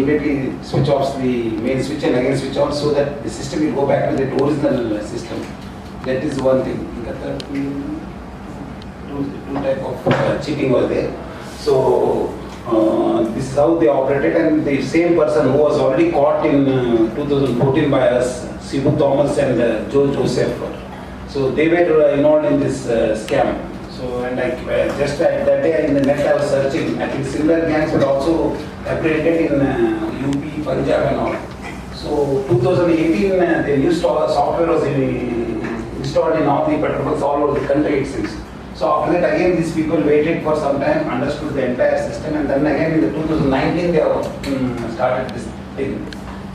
immediately switch off the main switch and again switch on, so that the system will go back to the original system. That is one thing. Two type of cheating was there. So this is how they operated, and the same person who was already caught in 2014 by us, Sibu Thomas and Joe Joseph. So they were involved in this scam. So and just that day in the net I was searching. I think similar gangs were also operated in UP, Punjab and all. So 2018 the new software was installed in all the petrol bunks all over the country, it seems. So after that again these people waited for some time, understood the entire system, and then again in the 2019 they have started this thing.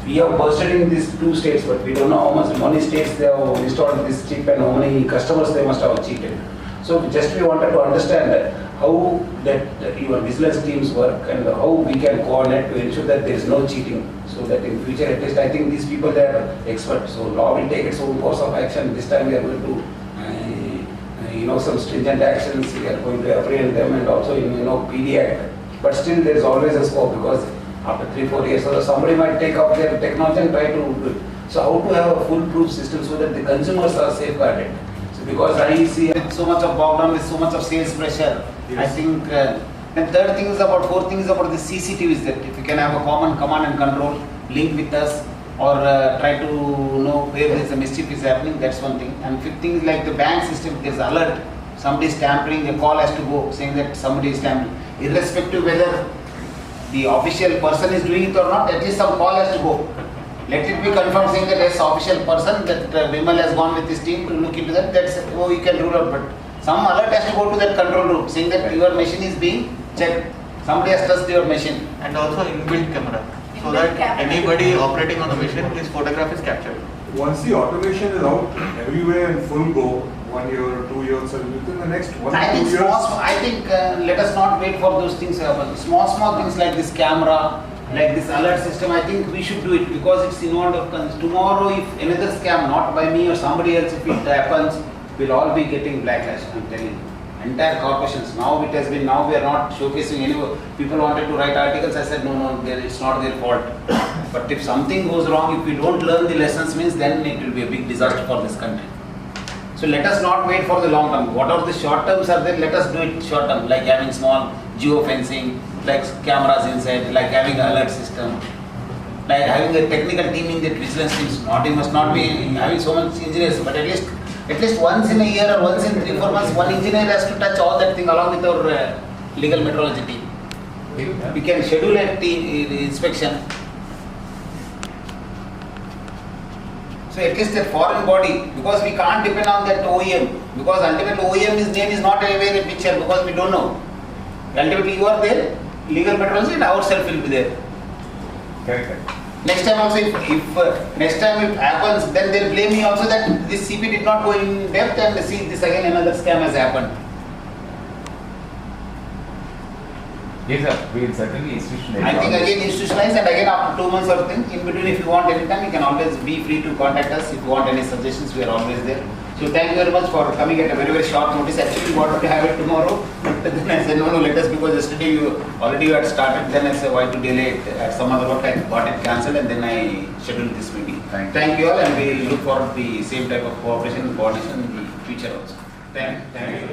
We have bursted in these 2 states, but we don't know how many states they have installed this chip and how many customers they must have cheated. So just we wanted to understand how that your vigilance teams work and how we can coordinate to ensure that there is no cheating. So that in future at least I think these people they are experts. So law will take its own course of action. This time we are going to some stringent actions. We are going to apprehend them and also in PD Act. But still there is always a scope, because after 3-4 years somebody might take up their technology and try to do it. So how to have a foolproof system so that the consumers are safeguarded. So because I see so much of bogged down with so much of sales pressure, yes. I think and third thing is about, fourth thing is about the CCTVs, that if you can have a common command and control link with us, or try to know where there is a mischief is happening, that's one thing. And fifth thing is like the bank system, there's alert, somebody is tampering, a call has to go saying that somebody is tampering. Irrespective whether the official person is doing it or not, at least some call has to go. Let it be confirmed saying that as official person, that Vimal has gone with his team to look into that, that's you can rule out. But some alert has to go to that control room saying that your machine is being checked. Somebody has touched your machine. And also inbuilt camera. So that anybody operating on the machine, his photograph is captured. Once the automation is out everywhere in full go, 1 year, 2 years, and within the next 1 I or 2 think years. I think let us not wait for those things to happen. Small things like this camera, like this alert system, I think we should do it, because it's involved of tomorrow if another scam, not by me or somebody else, if it happens, we'll all be getting backlash, I'm telling you. Entire corporations, now we are not showcasing any. People wanted to write articles, I said no, it's not their fault. But if something goes wrong, if we don't learn the lessons, means then it will be a big disaster for this country. So let us not wait for the long term. Whatever the short terms are there, let us do it short term, like having small geo-fencing, like cameras inside, like having an alert system, like having a technical team in that vigilance teams. You must not be having so much engineers, but at least once in a year or once in 3-4 months, one engineer has to touch all that thing along with our legal metrology team. We can schedule a inspection. So at least that foreign body, because we can't depend on that OEM, because ultimately OEM's name is not anywhere in picture, because we don't know. Ultimately you are there, legal metrology and ourselves will be there. Okay. Next time also, if next time it happens, then they'll blame me also that this CP did not go in depth, and see this again another scam has happened. Yes sir, we will certainly institutionalize. I think again institutionalize, and again after 2 months or thing, in between if you want any time, you can always be free to contact us. If you want any suggestions, we are always there. So thank you very much for coming at a very short notice. Actually we wanted to have it tomorrow, but then I said no, let us, because yesterday you had started, then I said why to delay it. At some other work I got it cancelled, and then I scheduled this meeting. Thank you all, and we look forward to the same type of cooperation and coordination in the future also. Thank you.